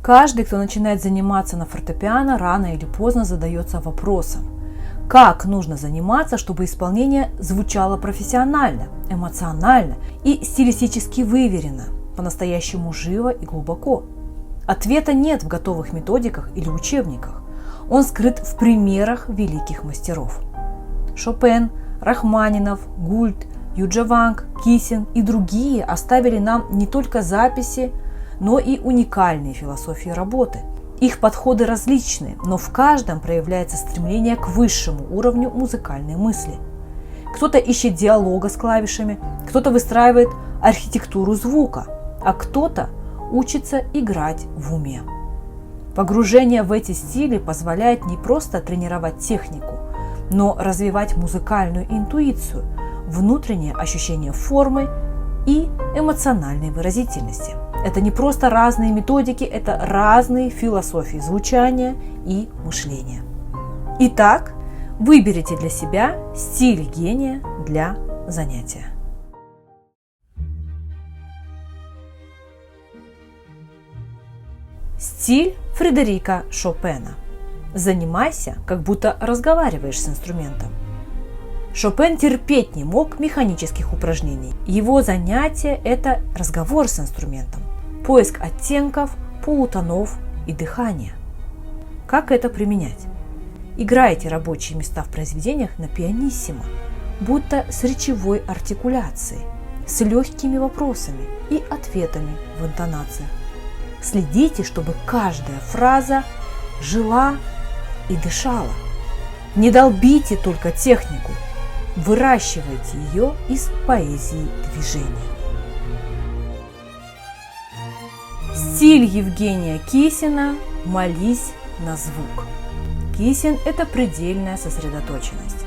Каждый, кто начинает заниматься на фортепиано, рано или поздно задается вопросом, как нужно заниматься, чтобы исполнение звучало профессионально, эмоционально и стилистически выверено, по-настоящему живо и глубоко. Ответа нет в готовых методиках или учебниках. Он скрыт в примерах великих мастеров. Шопен, Рахманинов, Гульд, Юджа-Ванг, Кисин и другие оставили нам не только записи, но и уникальные философии работы. Их подходы различны, но в каждом проявляется стремление к высшему уровню музыкальной мысли. Кто-то ищет диалога с клавишами, кто-то выстраивает архитектуру звука, а кто-то учится играть в уме. Погружение в эти стили позволяет не просто тренировать технику, но развивать музыкальную интуицию, внутреннее ощущение формы и эмоциональной выразительности. Это не просто разные методики, это разные философии звучания и мышления. Итак, выберите для себя стиль гения для занятия. Стиль Фредерика Шопена. Занимайся, как будто разговариваешь с инструментом. Шопен терпеть не мог механических упражнений. Его занятие – это разговор с инструментом, поиск оттенков, полутонов и дыхания. Как это применять? Играйте рабочие места в произведениях на пианиссимо, будто с речевой артикуляцией, с легкими вопросами и ответами в интонациях. Следите, чтобы каждая фраза жила и дышала. Не долбите только технику, выращивайте ее из поэзии движения. Стиль Евгения Кисина – молись на звук. Кисин – это предельная сосредоточенность.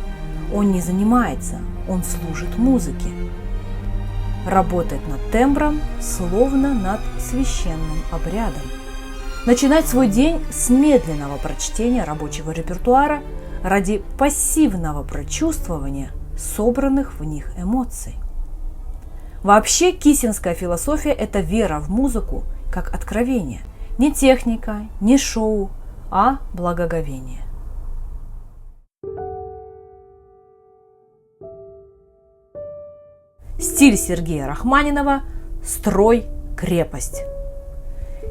Он не занимается, он служит музыке. Работает над тембром, словно над священным обрядом. Начинать свой день с медленного прочтения рабочего репертуара ради пассивного прочувствования собранных в них эмоций. Вообще, кисинская философия – это вера в музыку как откровение. Не техника, не шоу, а благоговение. Стиль Сергея Рахманинова – строй, крепость.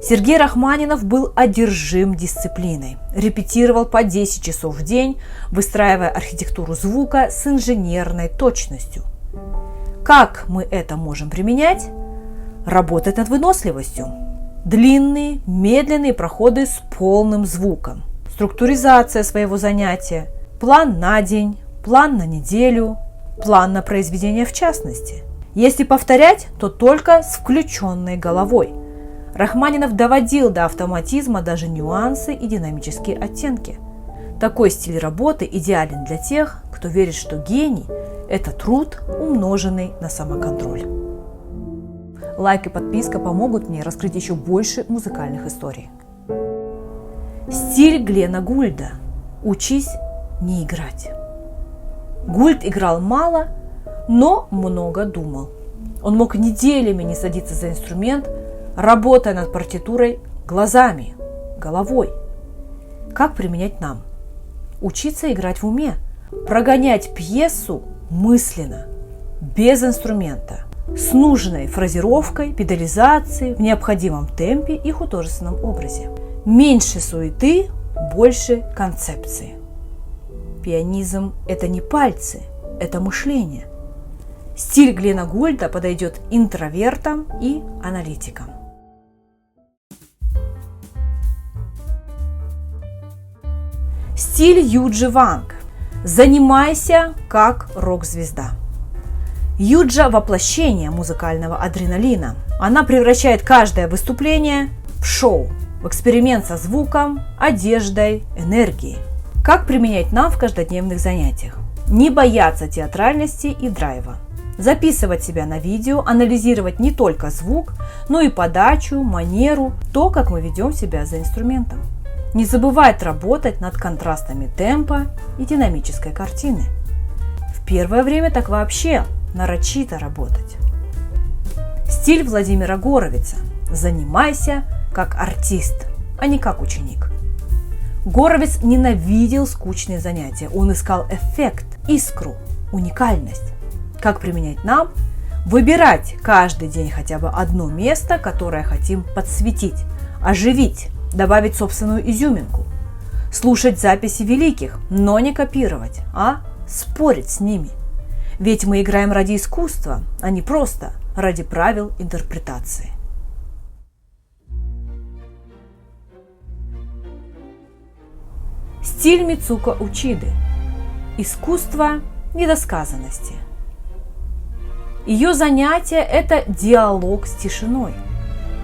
Сергей Рахманинов был одержим дисциплиной, репетировал по 10 часов в день, выстраивая архитектуру звука с инженерной точностью. Как мы это можем применять? Работать над выносливостью. Длинные, медленные проходы с полным звуком. Структуризация своего занятия. План на день, план на неделю, план на произведение в частности. Если повторять, то только с включенной головой. Рахманинов доводил до автоматизма даже нюансы и динамические оттенки. Такой стиль работы идеален для тех, кто верит, что гений – это труд, умноженный на самоконтроль. Лайк и подписка помогут мне раскрыть еще больше музыкальных историй. Стиль Глена Гульда. Учись не играть. Гульд играл мало, но много думал. Он мог неделями не садиться за инструмент, работая над партитурой глазами, головой. Как применять нам? Учиться играть в уме, прогонять пьесу мысленно, без инструмента, с нужной фразировкой, педализацией, в необходимом темпе и художественном образе. Меньше суеты, больше концепции. Пианизм – это не пальцы, это мышление. Стиль Глена Гульда подойдет интровертам и аналитикам. Стиль Юджа-Ванг. Занимайся как рок-звезда. Юджа – воплощение музыкального адреналина. Она превращает каждое выступление в шоу, в эксперимент со звуком, одеждой, энергией. Как применять нам в каждодневных занятиях? Не бояться театральности и драйва. Записывать себя на видео, анализировать не только звук, но и подачу, манеру, то, как мы ведем себя за инструментом. Не забывать работать над контрастами темпа и динамической картины. В первое время так вообще нарочито работать. Стиль Владимира Горовица. Занимайся как артист. а не как ученик. Горовиц ненавидел скучные занятия, он искал эффект, искру, уникальность. Как применять нам? Выбирать каждый день хотя бы одно место, которое хотим подсветить, оживить, добавить собственную изюминку. Слушать записи великих, но не копировать, а спорить с ними. Ведь мы играем ради искусства, а не просто ради правил интерпретации. Стиль Мицуко Учиды. Искусство недосказанности. Ее занятие – это диалог с тишиной.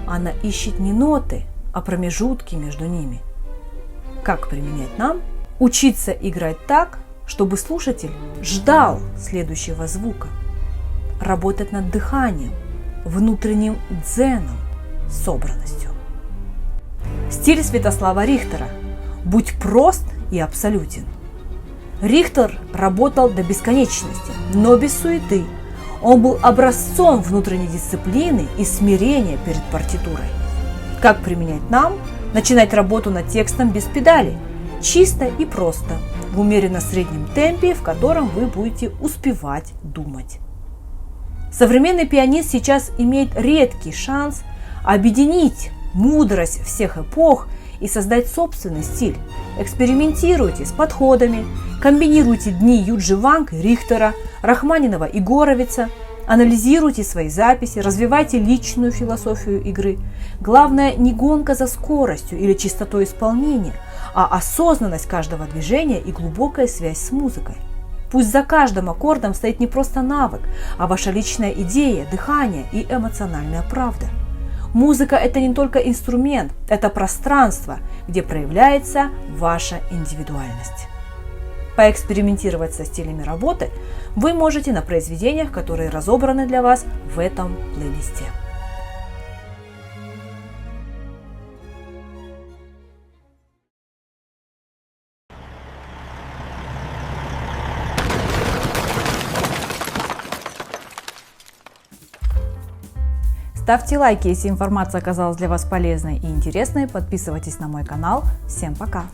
Она ищет не ноты, а промежутки между ними. Как применять нам? Учиться играть так, чтобы слушатель ждал следующего звука. Работать над дыханием, внутренним дзеном, собранностью. Стиль Святослава Рихтера. Будь прост и абсолютен. Рихтер работал до бесконечности, но без суеты. Он был образцом внутренней дисциплины и смирения перед партитурой. Как применять нам? Начинать работу над текстом без педали, чисто и просто, в умеренно среднем темпе, в котором вы будете успевать думать. Современный пианист сейчас имеет редкий шанс объединить мудрость всех эпох и создать собственный стиль. Экспериментируйте с подходами, комбинируйте дни Юджи Ванг и Рихтера, Рахманинова и Горовица, анализируйте свои записи, развивайте личную философию игры. Главное не гонка за скоростью или чистотой исполнения, а осознанность каждого движения и глубокая связь с музыкой. Пусть за каждым аккордом стоит не просто навык, а ваша личная идея, дыхание и эмоциональная правда. Музыка – это не только инструмент, это пространство, где проявляется ваша индивидуальность. Поэкспериментировать со стилями работы вы можете на произведениях, которые разобраны для вас в этом плейлисте. Ставьте лайки, если информация оказалась для вас полезной и интересной. Подписывайтесь на мой канал. Всем пока!